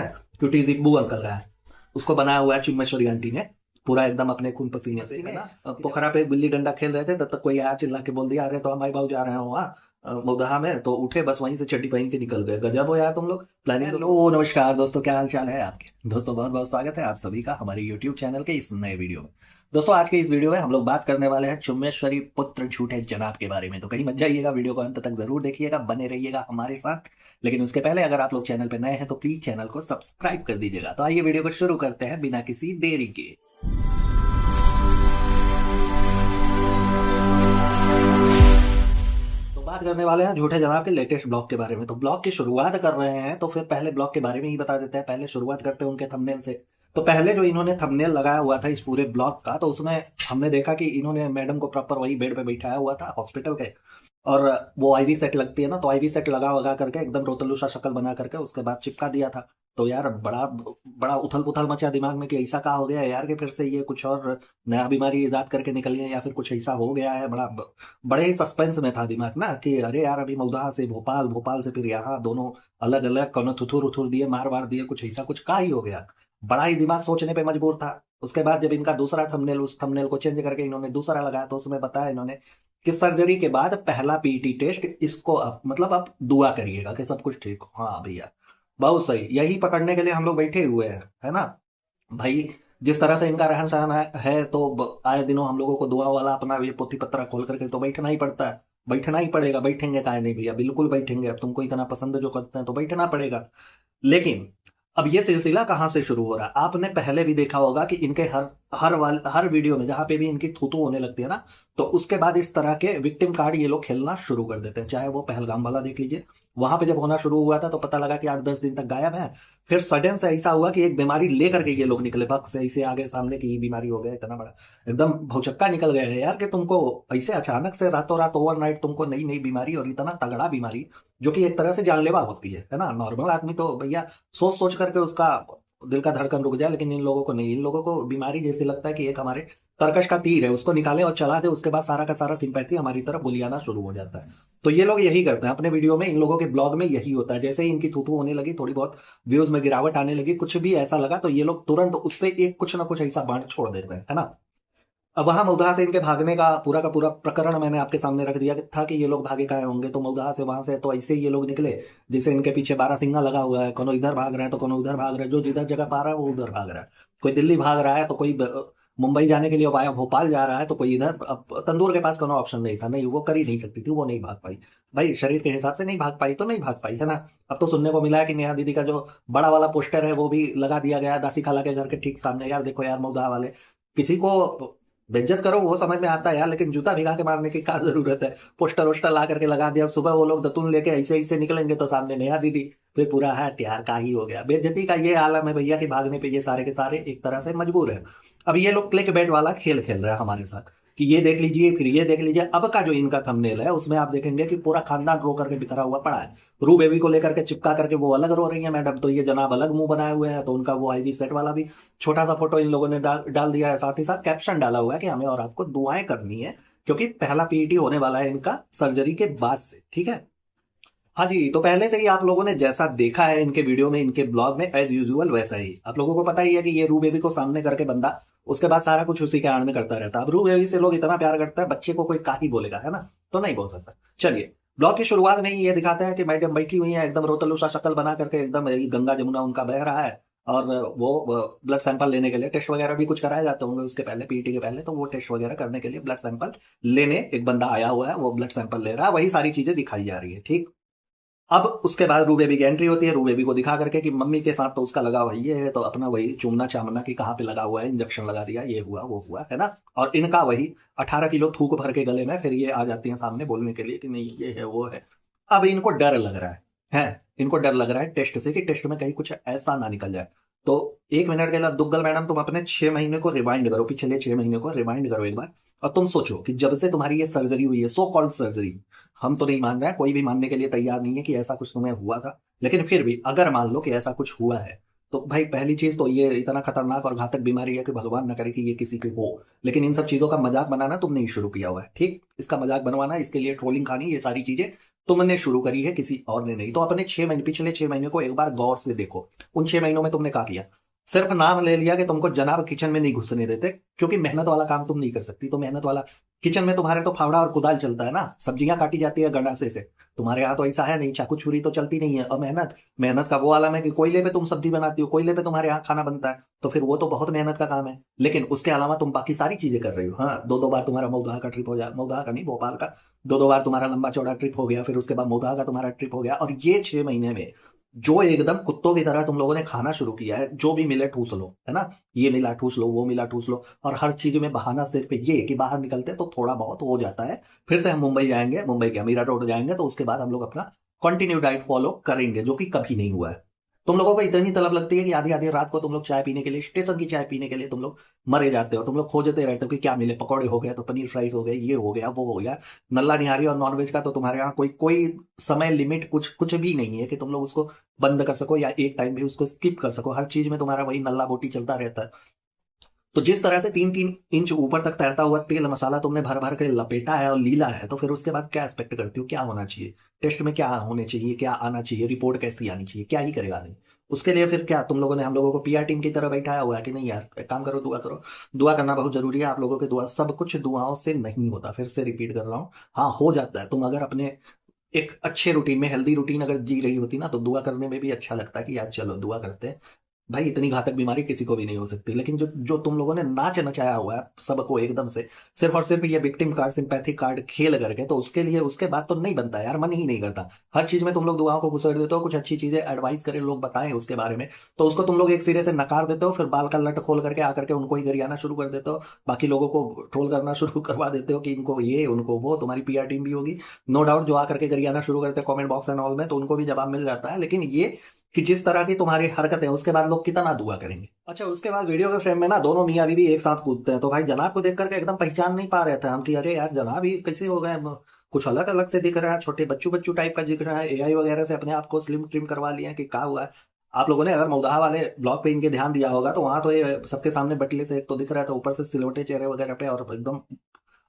Cutie जिब्बू uncle का है, उसको बनाया हुआ है चिम्मेश्वरी आंटी ने पूरा एकदम अपने खून पसीने से, है ना। पोखरा पे गिल्ली डंडा खेल रहे थे, तब तक कोई आया चिल्ला के बोल दिया, अरे तो हमारे बाबू जा रहे हैं वहाँ मौदहा में, तो उठे बस वहीं से चड्डी पहन के निकल गए। गजब हो यार तुम लोग, प्लानिंग तो लो। नमस्कार दोस्तों, क्या हाल चाल है आपके दोस्तों, बहुत बहुत स्वागत है आप सभी का हमारे यूट्यूब चैनल के इस नए वीडियो में। दोस्तों आज के इस वीडियो में हम लोग बात करने वाले हैं चुम्बेश्वरी पुत्र झूठे जनाब के बारे में, तो कहीं मत जाइएगा, वीडियो को अंत तक जरूर देखिएगा, बने रहिएगा हमारे साथ। लेकिन उसके पहले अगर आप लोग चैनल पर नए हैं तो प्लीज चैनल को सब्सक्राइब कर दीजिएगा। तो आइए वीडियो को शुरू करते हैं बिना किसी देरी के। तो बात करने वाले हैं झूठे जनाब के लेटेस्ट ब्लॉग के बारे में। तो ब्लॉग की शुरुआत कर रहे हैं तो फिर पहले ब्लॉग के बारे में ही बता देते हैं। पहले शुरुआत करते हैं उनके थंबनेल से। तो पहले जो इन्होंने थंबनेल लगाया हुआ था इस पूरे ब्लॉग का, तो उसमें हमने देखा कि इन्होंने मैडम को प्रॉपर वही बेड पे बैठाया हुआ था हॉस्पिटल के, और वो आईवी सेट लगती है ना, तो आईवी सेट लगा वगा करके एकदम रोतलू सा शक्ल बना करके उसके बाद चिपका दिया था। तो यार बड़ा बड़ा उथल पुथल मचा दिमाग में कि ऐसा कहा हो गया है यार, कि फिर से ये कुछ और नया बीमारी इजाद करके निकली है या फिर कुछ ऐसा हो गया है। बड़े ही सस्पेंस में था दिमाग ना, कि अरे यार अभी मऊदहा से भोपाल, भोपाल से फिर यहाँ, दोनों अलग अलग, कोनो थुथुर उथुर दिए, मार वार दिए, कुछ ऐसा कुछ का ही हो गया। बड़ा ही दिमाग सोचने पे मजबूर था। उसके बाद जब इनका दूसरा थंबनेल, उस थंबनेल को चेंज करके इन्होंने दूसरा लगाया, तो उसमें बताया इन्होंने कि सर्जरी के बाद पहला पीटी टेस्ट इसको मतलब आप दुआ करिएगा कि सब कुछ ठीक हो। हाँ भैया, बहुत सही, यही पकड़ने के लिए हम लोग बैठे हुए हैं, है ना भाई। जिस तरह से इनका रहन सहन है तो आए दिनों हम लोगों को दुआ वाला अपना ये पोथी पत्रा खोल करके तो बैठना ही पड़ता है। बैठना ही पड़ेगा, बैठेंगे काहे नहीं भैया, बिल्कुल बैठेंगे। अब तुमको इतना पसंद जो करते हैं तो बैठना पड़ेगा। लेकिन अब ये सिलसिला कहाँ से शुरू हो रहा है, आपने पहले भी देखा होगा कि इनके हर वीडियो में जहां पे भी इनकी थूथू होने लगती है ना, तो उसके बाद इस तरह के विक्टिम कार्ड ये लोग खेलना शुरू कर देते हैं। चाहे वो पहलगाम वाला देख लीजिए, वहां पे जब होना शुरू हुआ था तो पता लगा कि 8-10 दिन तक गायब है। फिर सडन से ऐसा हुआ कि एक बीमारी लेकर के ये लोग निकले, भक्त से ऐसे आगे सामने की ये बीमारी हो गया, इतना बड़ा एकदम भौचक्का निकल गया है यार, कि तुमको ऐसे अचानक से रातों रात ओवरनाइट तुमको नई नई बीमारी, और इतना तगड़ा बीमारी जो कि एक तरह से जानलेवा होती है ना। नॉर्मल आदमी तो भैया सोच सोच करके उसका दिल का धड़कन रुक जाए, लेकिन इन लोगों को नहीं, इन लोगों को बीमारी जैसे लगता है कि एक हमारे तरकश का तीर है, उसको निकाले और चला दे, उसके बाद सारा का सारा सिंपैथी हमारी तरफ बुलियाना शुरू हो जाता है। तो ये लोग यही करते हैं अपने वीडियो में, इन लोगों के ब्लॉग में यही होता है। जैसे ही इनकी थूथू होने लगी, थोड़ी बहुत व्यूज में गिरावट आने लगी, कुछ भी ऐसा लगा, तो ये लोग तुरंत उस पर एक कुछ ना कुछ ऐसा बांट छोड़ देते हैं, है ना। अब वहां मऊदहा से इनके भागने का पूरा प्रकरण मैंने आपके सामने रख दिया था कि ये लोग भागे कहाँ होंगे। तो मऊदहा से वहां से तो ऐसे ही ये लोग निकले जैसे इनके पीछे 12 सिंगा लगा हुआ है, कोनो इधर भाग रहा है तो कोनो उधर भाग रहा है, जो जिधर जगह पा रहा है वो उधर भाग रहा है। कोई दिल्ली भाग रहा है तो कोई मुंबई जाने के लिए वाया भोपाल जा रहा है, तो कोई इधर। अब तंदूर के पास कोनो ऑप्शन नहीं था, नहीं वो कर ही नहीं सकती थी, वो नहीं भाग पाई। भाई शरीर के हिसाब से नहीं भाग पाई तो नहीं भाग पाई, है ना। अब तो सुनने को मिला है कि नेहा दीदी का जो बड़ा वाला पोस्टर है वो भी लगा दिया गया है दासी खाला के घर के ठीक सामने। यार देखो यार, मऊदहा वाले किसी को बेइज्जत करो वो समझ में आता है यार, लेकिन जूता भिगा के मारने की क्या जरूरत है। पोस्टर वोस्टर ला करके लगा दिया, अब सुबह वो लोग दतून लेके ऐसे ऐसे निकलेंगे तो सामने नेहा दीदी, फिर पूरा है त्यार का ही हो गया। बेइज्जती का ये आलम है भैया कि भागने पे ये सारे के सारे एक तरह से मजबूर है। अब ये लोग क्लिक बेट वाला खेल खेल रहे हैं हमारे साथ कि ये देख लीजिए फिर ये देख लीजिए। अब का जो इनका थंबनेल है उसमें आप देखेंगे कि पूरा खानदान रो करके बिखरा हुआ पड़ा है। रू बेबी को लेकर के चिपका करके वो अलग रो रही है मैडम, तो ये जनाब अलग मुंह बनाए हुए हैं, तो उनका वो आईवी सेट वाला भी छोटा सा फोटो इन लोगों ने डाल दिया है। साथ ही साथ कैप्शन डाला हुआ है कि हमें और आपको दुआएं करनी है, क्योंकि पहला पीईटी होने वाला है इनका सर्जरी के बाद से, ठीक है। हाँ जी, तो पहले से ही आप लोगों ने जैसा देखा है इनके वीडियो में, इनके ब्लॉग में, एज यूजुअल वैसा ही आप लोगों को पता ही है कि ये रू बेबी को सामने करके बंदा उसके बाद सारा कुछ उसी के आड़ में करता रहता है। अब रू बेबी से लोग इतना प्यार करता है, बच्चे को कोई का ही बोलेगा, है ना, तो नहीं बोल सकता। चलिए, ब्लॉग की शुरुआत में ही ये दिखाते हैं कि मैडम बैठी हुई है एकदम रोतलू सा शक्ल बना करके, एकदम गंगा जमुना उनका बह रहा है, और वो ब्लड सैंपल लेने के लिए टेस्ट वगैरह भी कुछ कराए जाते होंगे उसके पहले, पीटी के पहले, तो वो टेस्ट वगैरह करने के लिए ब्लड सैंपल लेने एक बंदा आया हुआ है, वो ब्लड सैंपल ले रहा है, वही सारी चीजें दिखाई जा रही है, ठीक। अब उसके बाद रू बेबी की एंट्री होती है, रू बेबी को दिखा करके कि मम्मी के साथ तो उसका लगा हुआ ये है, तो अपना वही चूमना चामना कि कहाँ पे लगा हुआ है, इंजेक्शन लगा दिया, ये हुआ वो हुआ, है ना। और इनका वही 18 किलो थूक भर के गले में, फिर ये आ जाती हैं सामने बोलने के लिए कि नहीं ये है वो है। अब इनको डर लग रहा है इनको डर लग रहा है टेस्ट से, कि टेस्ट में कहीं कुछ ऐसा ना निकल जाए। तो 1 मिनट के लिए दुग्गल मैडम तुम अपने 6 महीने को रिवाइंड करो, पिछले 6 महीने को रिवाइंड करो एक बार, और तुम सोचो कि जब से तुम्हारी ये सर्जरी हुई है, सो कॉल्ड सर्जरी, हम तो नहीं मान रहे हैं, कोई भी मानने के लिए तैयार नहीं है कि ऐसा कुछ तुम्हें हुआ था, लेकिन फिर भी अगर मान लो कि ऐसा कुछ हुआ है, तो भाई पहली चीज तो ये इतना खतरनाक और घातक बीमारी है कि भगवान न करे कि ये किसी के हो, लेकिन इन सब चीजों का मजाक बनाना तुमने ही शुरू किया हुआ है, ठीक। इसका मजाक बनवाना, इसके लिए ट्रोलिंग खानी, ये सारी चीजें तुमने शुरू करी है, किसी और ने नहीं। तो अपने 6 महीने, पिछले 6 महीने को एक बार गौर से देखो। उन 6 महीनों में तुमने क्या किया? सिर्फ नाम ले लिया कि तुमको जनाब किचन में नहीं घुसने देते, क्योंकि मेहनत वाला काम तुम नहीं कर सकती। तो मेहनत वाला किचन में तुम्हारे तो फावड़ा और कुदाल चलता है ना, सब्जियां काटी जाती है गंडासे से। तुम्हारे यहाँ तो ऐसा है नहीं, चाकू छुरी तो चलती नहीं है। और मेहनत, मेहनत का वो आलम है कि कोयले पे तुम सब्जी बनाती हो, कोयले पे तुम्हारे यहाँ खाना बनता है, तो फिर वो तो बहुत मेहनत का काम है। लेकिन उसके अलावा तुम बाकी सारी चीजें कर रही हो। हाँ, दो दो बार तुम्हारा मऊधा का ट्रिप हो जाए, मऊधा का नहीं, भोपाल का दो दो बार तुम्हारा लंबा चौड़ा ट्रिप हो गया, फिर उसके बाद मऊधा का तुम्हारा ट्रिप हो गया। और ये 6 महीने में जो एकदम कुत्तों की तरह तुम लोगों ने खाना शुरू किया है, जो भी मिले ठूस लो, है ना, ये मिला ठूस लो, वो मिला ठूस लो। और हर चीज में बहाना सिर्फ ये कि बाहर निकलते तो थोड़ा बहुत हो जाता है, फिर से हम मुंबई जाएंगे, मुंबई के अमीरा रोड जाएंगे, तो उसके बाद हम लोग अपना कंटिन्यू डाइट फॉलो करेंगे, जो कि कभी नहीं हुआ है। तुम लोगों को इतनी तलब लगती है कि आधी आधी रात को तुम लोग चाय पीने के लिए, स्टेशन की चाय पीने के लिए तुम लोग मरे जाते हो। तुम लोग खोजते रहते हो कि क्या मिले, पकौड़े हो गए तो पनीर फ्राइज हो गए, ये हो गया वो हो गया, नल्ला निहारी। और नॉनवेज का तो तुम्हारे यहाँ कोई कोई समय लिमिट कुछ कुछ भी नहीं है कि तुम लोग उसको बंद कर सको या एक टाइम भी उसको स्किप कर सको। हर चीज में तुम्हारा वही नल्ला बोटी चलता रहता है। तो जिस तरह से 3-3 इंच ऊपर तक तैरता हुआ तेल मसाला तुमने भर भर के लपेटा है और लीला है, तो फिर उसके बाद क्या एक्सपेक्ट करती हो, क्या होना चाहिए, टेस्ट में क्या होने चाहिए, क्या आना चाहिए, रिपोर्ट कैसी आनी चाहिए, क्या ही करेगा नहीं। उसके लिए फिर क्या तुम लोगों ने हम लोगों को पीआर टीम की तरह बैठाया हुआ है कि नहीं यार, एक काम करो, दुआ करो। दुआ करना बहुत जरूरी है। आप लोगों के दुआ, सब कुछ दुआओं से नहीं होता, फिर से रिपीट कर रहा हूँ। हाँ, हो जाता है। तुम अगर अपने एक अच्छे रूटीन में, हेल्दी रूटीन अगर जी रही होती ना, तो दुआ करने में भी अच्छा लगता है कि यार चलो दुआ करते हैं। भाई इतनी घातक बीमारी किसी को भी नहीं हो सकती। लेकिन जो जो तुम लोगों ने नाच नचाया हुआ है सबको एकदम से, सिर्फ और सिर्फ ये विक्टिम कार्ड, सिंपैथी कार्ड खेल करके, तो उसके लिए उसके बाद तो नहीं बनता यार, मन ही नहीं करता। हर चीज में तुम लोग दुआओं को घुसेड़ देते हो, कुछ अच्छी चीजें एडवाइस करें, लोग बताएं उसके बारे में, तो उसको तुम लोग एक सिरे से नकार देते हो, फिर बाल का लट खोल करके आकर के उनको ही गरियाना शुरू कर देते हो, बाकी लोगों को ट्रोल करना शुरू करवा देते हो कि इनको ये उनको वो। तुम्हारी पीआर टीम भी होगी नो डाउट, जो आकर के गरियाना शुरू करते हैं कमेंट बॉक्स एंड ऑल में, तो उनको भी जवाब मिल जाता है। लेकिन ये कि जिस तरह की तुम्हारी हरकत है, उसके बाद लोग कितना दुआ करेंगे। अच्छा, उसके बाद वीडियो के फ्रेम में ना दोनों मियाँ बीवी एक साथ कूदते हैं, तो भाई जनाब को देख करके एकदम पहचान नहीं पा रहे थे हम कि अरे यार जनाब ही कैसे हो गए, कुछ अलग अलग से दिख रहा है, छोटे बच्चू बच्चू टाइप का दिख रहा है, एआई वगैरह से अपने आप को स्लिम ट्रिम करवा लिया कि क्या हुआ है। आप लोगों ने अगर मौदाहा वाले ब्लॉग पे इनके ध्यान दिया होगा, तो वहां तो ये सबके सामने बटले से एक तो दिख रहा था, ऊपर से सिलवटे चेहरे वगैरह पे, और एकदम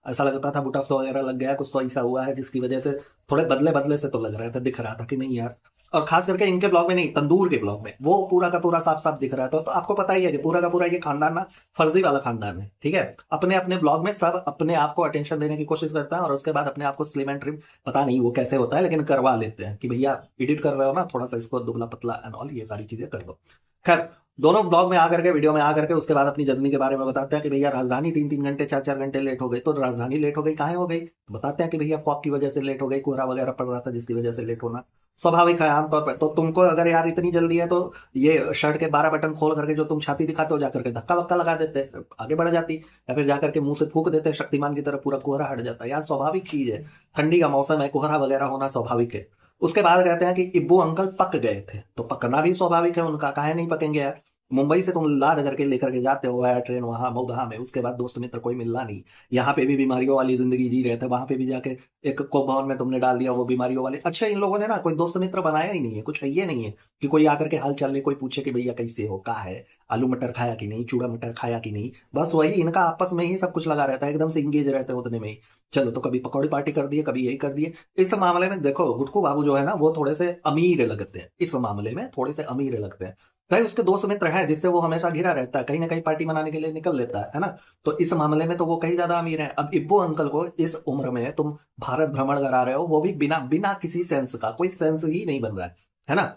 ऐसा लगता था बुटफ्स वगैरह लग गया, कुछ तो ऐसा हुआ है जिसकी वजह से थोड़े बदले बदले से तो लग रहा था, दिख रहा था कि नहीं यार। और खास करके इनके ब्लॉग में नहीं, तंदूर के ब्लॉग में वो पूरा का पूरा साफ साफ दिख रहा था। तो आपको पता ही है कि पूरा का पूरा ये खानदान ना फर्जी वाला खानदान है, ठीक है। अपने अपने ब्लॉग में सब अपने आप को अटेंशन देने की कोशिश करता है, और उसके बाद अपने आप को स्लिम एंड ट्रिम, पता नहीं वो कैसे होता है, लेकिन करवा लेते हैं कि भैया एडिट कर रहे हो ना, थोड़ा सा इसको दुबला पतला एंड ऑल, ये सारी चीजें कर दो। खैर, दोनों ब्लॉग में आकर के, वीडियो में आकर के उसके बाद अपनी जर्नी के बारे में बताते हैं कि भैया राजधानी 3-3 घंटे 4-4 घंटे लेट हो गई। तो राजधानी लेट हो गई, काहे हो गई, तो बताते हैं कि भैया फॉग की वजह से लेट हो गई, कोहरा वगैरह पड़ रहा था जिसकी वजह से लेट होना स्वाभाविक है आमतौर पर। तो तुमको अगर यार इतनी जल्दी है, तो ये शर्ट के 12 बटन खोल करके जो तुम छाती दिखाते हो, जाकर के धक्का वक्का लगा देते, आगे बढ़ जाती, या फिर जाकर के मुंह से फूक देते शक्तिमान की तरह, पूरा कोहरा हट जाता यार। स्वाभाविक चीज है, ठंडी का मौसम है, कोहरा वगैरह होना स्वाभाविक है। उसके बाद कहते हैं कि इब्बू अंकल पक गए थे, तो पकना भी स्वाभाविक है उनका, काहे नहीं पकेंगे यार। मुंबई से तुम लाद करके लेकर के जाते हो यार ट्रेन, वहां मऊधा में, उसके बाद दोस्त मित्र कोई मिलना नहीं, यहाँ पे भी बीमारियों वाली जिंदगी जी रहे थे, वहां पे भी जाके एक को भवन में तुमने डाल दिया वो बीमारियों वाले। अच्छा, इन लोगों ने ना कोई दोस्त मित्र बनाया ही नहीं है, कुछ है ये नहीं है कि कोई आकर के हाल चाल ले, कोई पूछे कि भैया कैसे हो, कहा है, आलू मटर खाया कि नहीं, चूड़ा मटर खाया कि नहीं। बस वही इनका आपस में ही सब कुछ लगा रहता है, एकदम से इंगेज रहते हैं उतने में ही। चलो, तो कभी पकौड़ी पार्टी कर दिए, कभी यही कर दिए। इस मामले में देखो, गुटकू बाबू जो है ना, वो थोड़े से अमीर लगते हैं, इस मामले में थोड़े से अमीर लगते हैं। भाई उसके दोस्त मित्र हैं जिससे वो हमेशा घिरा रहता है, कहीं ना कहीं पार्टी मनाने के लिए निकल लेता है ना। तो इस मामले में तो वो कहीं ज्यादा अमीर है। अब इब्बू अंकल को इस उम्र में तुम भारत भ्रमण करा रहे हो, वो भी बिना बिना किसी सेंस का, कोई सेंस ही नहीं बन रहा है ना।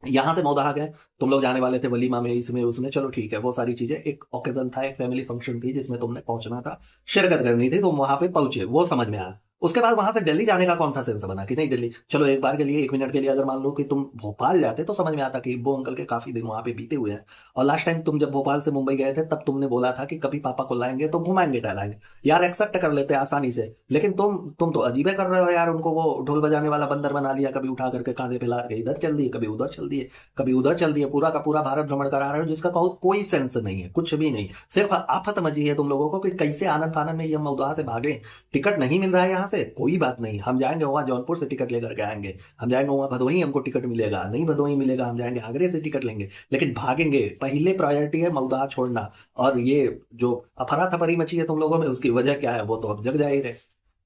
यहां से मौदाहा गए, तुम लोग जाने वाले थे वलीमा में, इसमें उसमें, चलो ठीक है, वो सारी चीजें, एक ओकेजन था, एक फैमिली फंक्शन थी जिसमें तुमने पहुंचना था, शिरकत करनी थी, तुम वहां पे पहुंचे, वो समझ में आया। उसके बाद वहां से दिल्ली जाने का कौन सा सेंस बना कि नहीं दिल्ली, चलो एक बार के लिए, 1 मिनट के लिए अगर मान लो कि तुम भोपाल जाते, तो समझ में आता कि वो अंकल के काफी दिन वहां पे बीते हुए हैं। और लास्ट टाइम तुम जब भोपाल से मुंबई गए थे, तब तुमने बोला था कि कभी पापा को लाएंगे तो घुमाएंगे टहलाएंगे, यार एक्सेप्ट कर लेते आसानी से। लेकिन तुम तो अजीबे कर रहे हो यार, उनको वो ढोल बजाने वाला बंदर बना दिया, कभी उठा करके कांधे पे ला के इधर चल दिए, कभी उधर चल दिए, कभी उधर चल दिए, पूरा का पूरा भारत भ्रमण करा रहे हो जिसका कोई सेंस नहीं है, कुछ भी नहीं। सिर्फ आफत मची है तुम लोगों को कि कैसे आनंद फानन में ये मौदाहा से भागे। टिकट नहीं मिल रहा है यहाँ से, कोई बात नहीं, हम जाएंगे वहां जौनपुर से टिकट लेकर के आएंगे, हम जाएंगे वहां भदोही, हमको टिकट मिलेगा, नहीं भदोही मिलेगा, हम जाएंगे आगरे से टिकट लेंगे, लेकिन भागेंगे। पहले प्रायोरिटी है मौदाहा छोड़ना। और ये जो अफरा थफरी मची है तुम लोगों में, उसकी वजह क्या है वो तो अब जग जाहिर है।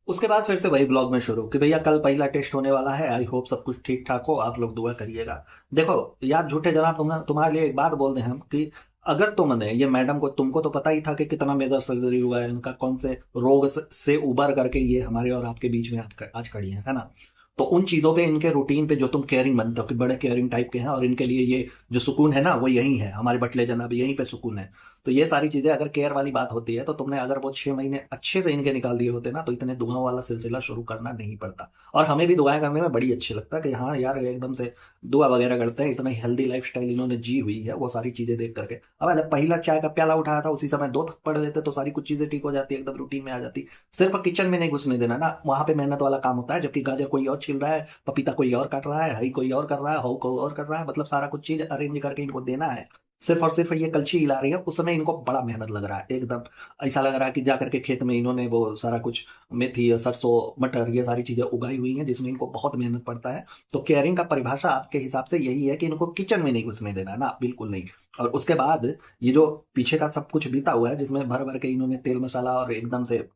उसके बाद फिर से वही ब्लॉग में शुरू कि भैया कल पहला टेस्ट होने वाला है, आई होप सब कुछ ठीक ठाक हो, आप लोग दुआ करिएगा। देखो यार झूठे जनाब, तुम्हारे लिए एक बात बोल दें हम कि अगर तुमने ये मैडम को, तुमको तो पता ही था कि कितना मेजर सर्जरी हुआ है इनका, कौन से रोग से उबर करके ये हमारे और आपके बीच में आज खड़ी है ना। तो उन चीजों पे, इनके रूटीन पे जो तुम केयरिंग बनते हो कि बड़े केयरिंग टाइप के हैं, और इनके लिए ये जो सुकून है ना वो यही है, हमारे बटले जनाब यहीं पे सुकून है। तो ये सारी चीजें अगर केयर वाली बात होती है तो तुमने अगर वो 6 महीने अच्छे से इनके निकाल दिए होते ना, तो इतने दुआओं वाला सिलसिला शुरू करना नहीं पड़ता। और हमें भी दुआएं करने में बड़ी अच्छी लगता है कि हाँ यार एकदम से दुआ वगैरह करते हैं, इतना हेल्दी लाइफ स्टाइल इन्होंने जी हुई है वो सारी चीजें देख करके। अब जब पहला चाय का प्याला उठाया था उसी समय 2 थप्पड़ देते तो सारी कुछ चीजें ठीक हो जाती, एकदम रूटीन में आ जाती। सिर्फ किचन में नहीं घुसने देना ना, वहां पे मेहनत वाला काम होता है, जबकि गाजर कोई और छिल रहा है, पपीता कोई और काट रहा है, हरी कोई और कर रहा है, हो कोई और कर रहा है, मतलब सारा कुछ चीज अरेंज करके इनको देना है। सिर्फ और सिर्फ ये कलछी हिला रही है, उस समय इनको बड़ा मेहनत लग रहा है एकदम। ऐसा लग रहा है कि जाकर के खेत में इन्होंने वो सारा कुछ मेथी सरसों मटर ये सारी चीजें उगाई हुई हैं, जिसमें इनको बहुत मेहनत पड़ता है। तो केयरिंग का परिभाषा आपके हिसाब से यही है कि इनको किचन में नहीं घुसने देना ना, बिल्कुल नहीं। और उसके बाद ये जो पीछे का सब कुछ बीता हुआ है, जिसमें भर भर के इन्होंने तेल मसाला और एकदम से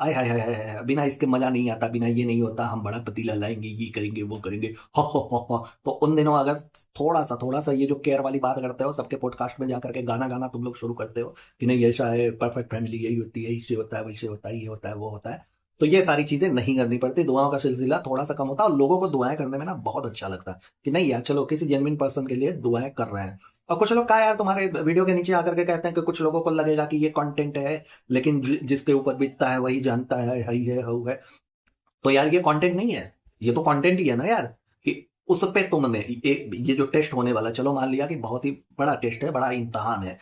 आय हाय हाय हाय हाय, बिना इसके मजा नहीं आता, बिना ये नहीं होता, हम बड़ा पतीला लाएंगे, ये करेंगे वो करेंगे, हो। तो उन दिनों अगर थोड़ा सा ये जो केयर वाली बात करते हो, सबके पॉडकास्ट में जाकर के गाना गाना तुम लोग शुरू करते हो कि नहीं ऐसा है, परफेक्ट फैमिली यही होती है, इससे होता है, वैसे होता है, ये होता है, वो होता है, तो ये सारी चीजें नहीं करनी पड़ती। दुआओं का सिलसिला थोड़ा सा कम होता है, और लोगों को दुआएं करने में ना बहुत अच्छा लगता है कि नहीं यार चलो किसी जेन्युइन पर्सन के लिए दुआएं कर रहे हैं। और कुछ लोग क्या यार तुम्हारे वीडियो के नीचे आकर के कहते हैं कि कुछ लोगों को लगेगा कि ये कंटेंट है, लेकिन जिसके ऊपर बीतता है वही जानता है, हई है हऊ है। तो यार ये कंटेंट नहीं है, ये तो कंटेंट ही है ना यार। कि उस पे तुमने ये जो टेस्ट होने वाला, चलो मान लिया कि बहुत ही बड़ा टेस्ट है, बड़ा इम्तहान है,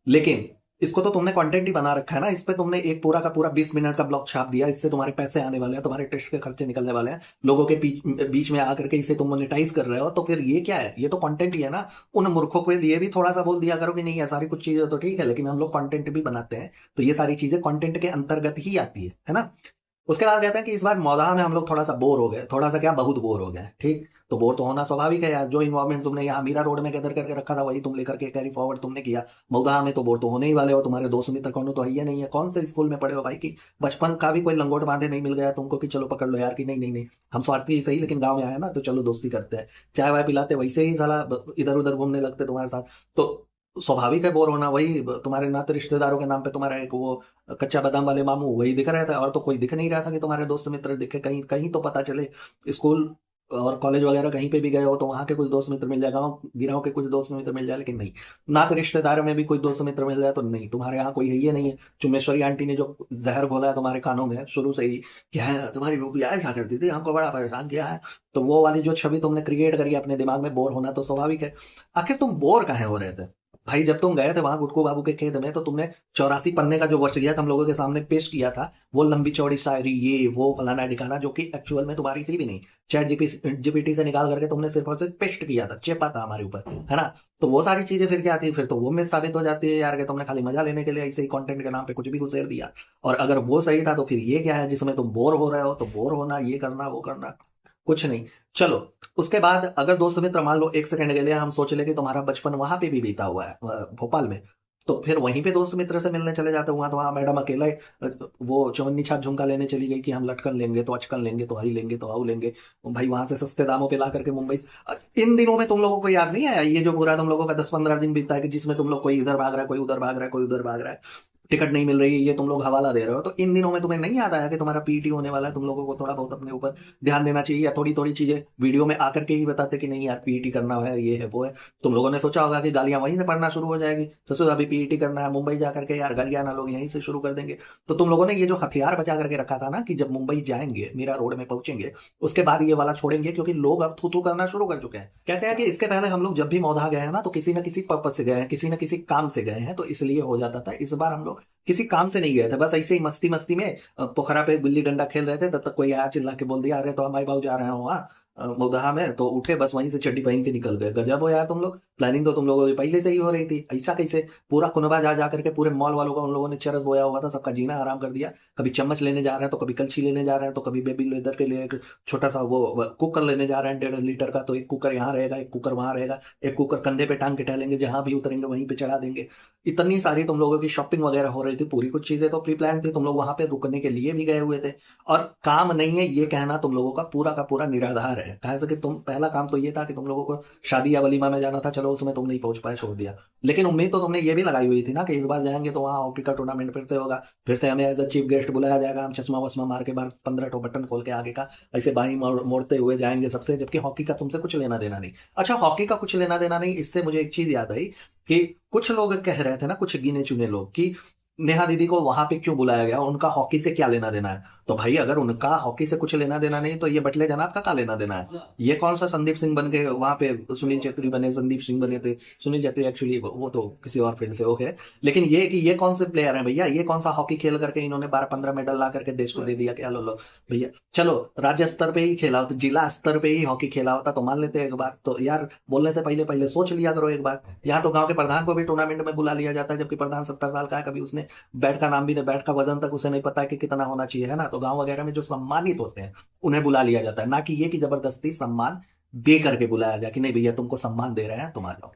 लेकिन इसको तो तुमने कंटेंट ही बना रखा है ना। इस पे तुमने एक पूरा का पूरा 20 मिनट का ब्लॉग छाप दिया, इससे तुम्हारे पैसे आने वाले हैं, तुम्हारे टेस्ट के खर्चे निकलने वाले हैं, लोगों के बीच में आकर के इसे तुम मोनेटाइज कर रहे हो, तो फिर ये क्या है, ये तो कंटेंट ही है ना। उन मूर्खों के लिए भी थोड़ा सा बोल दिया करो कि नहीं यार सारी कुछ चीजें तो ठीक है, लेकिन हम लोग कंटेंट भी बनाते हैं, तो ये सारी चीजें कंटेंट के अंतर्गत ही आती है ना। उसके बाद कहते हैं कि इस बार मौदाह में हम लोग थोड़ा सा बोर हो गए, थोड़ा सा क्या बहुत बोर हो गए, ठीक। तो बोर तो होना स्वाभाविक है यार, जो इन्वायरमेंट तुमने यहाँ मीरा रोड में गैदर करके रखा था वही तुम लेकर के कैरी फॉरवर्ड तुमने किया। मौदाह में तो बोर तो होने ही वाले हो, तुम्हारे दोस्त मित्र कौन तो है ही नहीं है, कौन से स्कूल में पढ़े हो भाई कि बचपन का भी कोई लंगोट बांधे नहीं मिल गया तुमको कि चलो पकड़ लो यार कि नहीं नहीं नहीं, हम स्वार्थी ही सही लेकिन गाँव में आया ना तो चलो दोस्ती करते हैं, चाय वाय पिलाते, वैसे ही साला इधर उधर घूमने लगते तुम्हारे साथ। तो स्वाभाविक है बोर होना, वही तुम्हारे नाते रिश्तेदारों के नाम पे तुम्हारा एक वो कच्चा बादाम वाले मामू वही दिख रहा था, और तो कोई दिख नहीं रहा था कि तुम्हारे दोस्त मित्र दिखे, कहीं कहीं तो पता चले। स्कूल और कॉलेज वगैरह कहीं पे भी गए हो तो वहां के कुछ दोस्त मित्र मिल जाए, गाँव गिराव के कुछ दोस्त मित्र मिल जाए, लेकिन नहीं। नाते रिश्तेदारों में भी कोई दोस्त मित्र मिल जाए तो नहीं, तुम्हारे यहाँ कोई है ही नहीं है। चुमेश्वरी आंटी ने जो जहर घोला है तुम्हारे कानों में शुरू से ही, क्या है तुम्हारी रूपी आय क्या करती थी, हमको बड़ा परेशान किया है, तो वो वाली जो छवि तुमने क्रिएट करी अपने दिमाग में, बोर होना तो स्वाभाविक है। आखिर तुम बोर काहे हो रहे थे भाई? जब तुम गए थे वहां गुटकू बाबू के खेत में, तो तुमने 84 पन्ने का जो वसीयत हम लोगों के सामने पेश किया था, वो लंबी चौड़ी शायरी, ये वो फलाना ठिकाना, जो कि एक्चुअल में तुम्हारी थी भी नहीं, चैट जीपीटी से निकाल करके तुमने सिर्फ और सिर्फ पेस्ट किया था, चेपा था हमारे ऊपर, है ना। तो वो सारी चीजें फिर क्या थी, फिर तो वो में साबित हो जाती है यार कि तुमने खाली मजा लेने के लिए ऐसे ही कंटेंट के नाम पे कुछ भी घुसेड़ दिया। और अगर वो सही था तो फिर ये क्या है जिसमें तुम बोर हो रहे हो, तो बोर होना, ये करना वो करना, कुछ नहीं। चलो उसके बाद अगर दोस्त मित्र मान लो 1 सेकंड के लिए हम सोच ले कि तुम्हारा बचपन वहां पे भी बीता हुआ है भोपाल में, तो फिर वहीं पे दोस्त मित्र से मिलने चले जाते, वहां तो वहां मैडम अकेला ही वो चवन्नी छाप झुमका लेने चली गई कि हम लटकन लेंगे तो अचकन लेंगे तो हई लेंगे तो हाउ लेंगे, भाई वहां से सस्ते दामों पे ला करके मुंबई से। इन दिनों में तुम लोगों को याद नहीं आया ये जो पूरा तुम लोगों का 10-15 दिन बीतता है कि जिसमें तुम लोग कोई इधर भाग रहा है, कोई उधर भाग रहा है, कोई उधर भाग रहा है, टिकट नहीं मिल रही है, ये तुम लोग हवाला दे रहे हो, तो इन दिनों में तुम्हें नहीं याद आया कि तुम्हारा पीटी होने वाला है, तुम लोगों को थोड़ा बहुत अपने ऊपर ध्यान देना चाहिए, या थोड़ी थोड़ी चीजें वीडियो में आकर के ही बताते कि नहीं यार पीटी करना है, ये है वो है। तुम लोगों ने सोचा होगा कि गालियां वहीं से पड़ना शुरू हो जाएगी, ससुर अभी पीटी करना है, मुंबई जाकर के यार गालियां ना लोग यहीं से शुरू कर देंगे। तो तुम लोगों ने ये जो हथियार बचा करके रखा था ना कि जब मुंबई जाएंगे मीरा रोड में पहुंचेंगे उसके बाद ये वाला छोड़ेंगे, क्योंकि लोग अब थू थू करना शुरू कर चुके हैं। कहते हैं कि इसके पहले हम लोग जब भी मौधा गए हैं ना, तो किसी न किसी पर्पज से गए हैं, किसी न किसी काम से गए हैं, तो इसलिए हो जाता था। इस बार हम लोग किसी काम से नहीं गए थे, बस ऐसे ही मस्ती मस्ती में पोखरा पे गुल्ली डंडा खेल रहे थे, तब तक कोई आया चिल्ला के बोल दिया अरे तो हमारे बाबू जा रहे हो वहाँ मौदहा में, तो उठे बस वहीं से चड्डी पहन के निकल गए। गजब हो यार तुम लोग, प्लानिंग तो तुम लोगों की पहले से ही हो रही थी। ऐसा कैसे? पूरा कुनबा जा जा करके पूरे मॉल वालों का उन लोगों ने चरस बोया हुआ था, सबका जीना आराम कर दिया। कभी चम्मच लेने जा रहे हैं तो कभी कलछी लेने जा रहे हैं, तो कभी बेबी लेदर के लिए एक छोटा सा वो कुकर लेने जा रहे हैं 1.5 लीटर का, तो एक कुकर यहाँ रहेगा, एक कुकर वहां रहेगा, एक कुकर कंधे पे टांग के टहलेंगे, जहां भी उतरेंगे वहीं पे चढ़ा देंगे। इतनी सारी तुम लोगों की शॉपिंग वगैरह हो रही थी पूरी, कुछ चीजें तो प्री प्लान थी, तुम लोग वहां पे रुकने के लिए भी गए हुए थे। और काम नहीं है ये कहना तुम लोगों का पूरा निराधार है। कहा कि तुम, पहला काम तो ये था कि तुम लोगों को शादी या वलीमा में जाना था, चलो उसमें तुम नहीं पहुंच पाए, छोड़ दिया। लेकिन उम्मीद तो तुमने ये भी लगाई हुई थी ना कि इस बार जाएंगे तो वहाँ हॉकी का टूर्नामेंट फिर से होगा, फिर से हमें एज अ चीफ गेस्ट बुलाया जाएगा, हम चश्मा वश्मा मार के बाहर 15 बटन खोल के आगे का ऐसे बाई मोड़ते हुए जाएंगे सबसे, जबकि हॉकी का तुमसे कुछ लेना देना नहीं। अच्छा, हॉकी का कुछ लेना देना नहीं, इससे मुझे एक चीज याद आई कि कुछ लोग कह रहे थे ना, कुछ गिने चुने लोग, कि नेहा दीदी को वहां पे क्यों बुलाया गया, उनका हॉकी से क्या लेना देना है। तो भाई अगर उनका हॉकी से कुछ लेना देना नहीं तो ये बटले जनाब का क्या लेना देना है? ये कौन सा संदीप सिंह बन के वहां पे सुनील छेत्री बने, संदीप सिंह बने थे। सुनील छेत्री एक्चुअली वो तो किसी और फील्ड से हो गए, लेकिन ये कि ये कौन से प्लेयर हैं भैया, ये कौन सा हॉकी खेल करके इन्होंने 12-15 मेडल ला करके देश को दे दिया? क्या लो लो भैया, चलो राज्य स्तर पे ही खेला होता, जिला स्तर पे ही हॉकी खेला होता तो मान लेते एक बार, तो यार बोलने से पहले पहले सोच लिया करो एक बार। यहाँ तो गांव के प्रधान को भी टूर्नामेंट में बुला लिया जाता है, जबकि प्रधान 70 साल का है, कभी उसने बैट का नाम भी नहीं, बैट का वजन तक उसे नहीं पता है कि कितना होना चाहिए, है ना। तो गांव वगैरह में जो सम्मानित होते हैं उन्हें बुला लिया जाता है, ना कि ये कि जबरदस्ती सम्मान दे करके बुलाया जाए कि नहीं भैया तुमको सम्मान दे रहे हैं, तुम आ जाओ,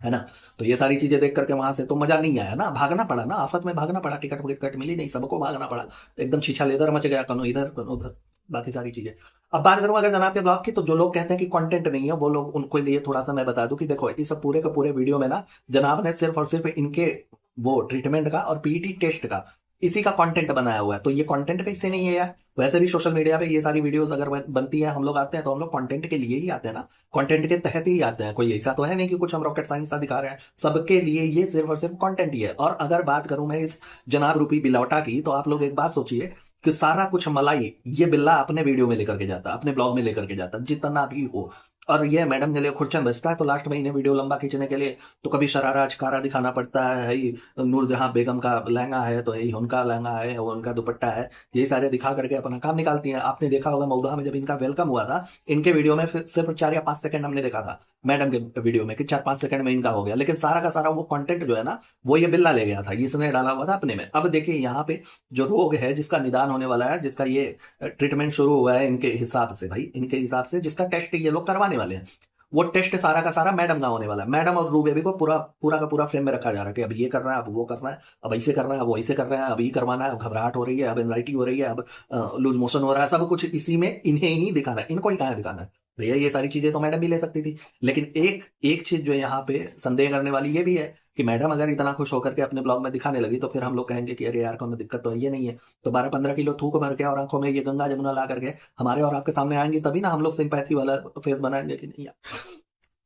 है ना। तो ये सारी चीजें देख करके वहां से तो मजा नहीं आया ना, भागना पड़ा ना, आफत में भागना पड़ा, टिकट विकट मिली नहीं, सबको भागना पड़ा, एकदम छीछा लेदर मच गया, कनो इधर कनो उधर, बाकी सारी चीजें। अब बात करूं अगर जनाब के ब्लॉग की, तो जो लोग कहते हैं कि कंटेंट नहीं है वो लोग, उनको लिए थोड़ा सा मैं बता दूं कि देखो इस पूरे के पूरे वीडियो में ना जनाब ने सिर्फ और सिर्फ इनके वो ट्रीटमेंट का और पीईटी टेस्ट का, इसी का कंटेंट बनाया हुआ है। तो ये कंटेंट कैसे नहीं है यार? वैसे भी सोशल मीडिया पे ये सारी वीडियोस अगर बनती है, हम लोग आते हैं तो हम लोग कंटेंट के लिए ही आते हैं ना, कंटेंट के तहत ही आते हैं। कोई ऐसा तो है नहीं कि कुछ हम रॉकेट साइंस सा दिखा रहे हैं, सबके लिए ये सिर्फ और सिर्फ कंटेंट ही है। और अगर बात करूं मैं इस जनाब रूपी बिलौटा की, तो आप लोग एक बात सोचिए कि सारा कुछ मलाई ये बिल्ला अपने वीडियो में लेकर के जाता, अपने ब्लॉग में लेकर के जाता, जितना भी हो। और ये मैडम के लिए खुरचन बचता है, तो लास्ट में इन्हें वीडियो लंबा खींचने के लिए तो कभी शरारा अचकारा दिखाना पड़ता है, नूरजहां बेगम का लहंगा है तो यही उनका लहंगा है, वो उनका दुपट्टा है, ये सारे दिखा करके अपना काम निकालती हैं। आपने देखा होगा मौदहा में जब इनका वेलकम हुआ था, इनके वीडियो में सिर्फ 4 या 5 सेकंड हमने देखा था, मैडम के वीडियो में कि 4-5 सेकंड में इनका हो गया, लेकिन सारा का सारा वो कंटेंट जो है ना, वो ये बिल्ला ले गया था, इसने डाला हुआ था अपने में। अब देखिए यहाँ पे जो रोग है जिसका निदान होने वाला है, जिसका ये ट्रीटमेंट शुरू हुआ है इनके हिसाब से, भाई इनके हिसाब से जिसका टेस्ट ये लोग करवाने वाले हैं, वो टेस्ट सारा का सारा मैडम का होने वाला है। मैडम और रू बेबी को पूरा पूरा का पूरा फ्रेम में रखा जा रहा है कि अब ये करना है, अब वो करना है, अब ऐसे करना है, अब वो ऐसे करना है, अब ये करवाना है, अब घबराहट हो रही है, अब एंजाइटी हो रही है, अब लूज मोशन हो रहा है, सब कुछ इसी में इन्हें ही दिखाना है, इनको ही कहाँ दिखाना है भैया। ये सारी चीजें तो मैडम भी ले सकती थी। लेकिन एक एक चीज जो यहाँ पे संदेह करने वाली ये भी है कि मैडम अगर इतना खुश होकर के अपने ब्लॉग में दिखाने लगी, तो फिर हम लोग कहेंगे कि अरे यार कोई दिक्कत तो है ये नहीं है। तो 12-15 किलो थूक भर के और आंखों में ये गंगा जमुना ला करके हमारे और आपके सामने आएंगी, तभी ना हम लोग सिंपैथी वाला फेस बनाएंगे कि नहीं यार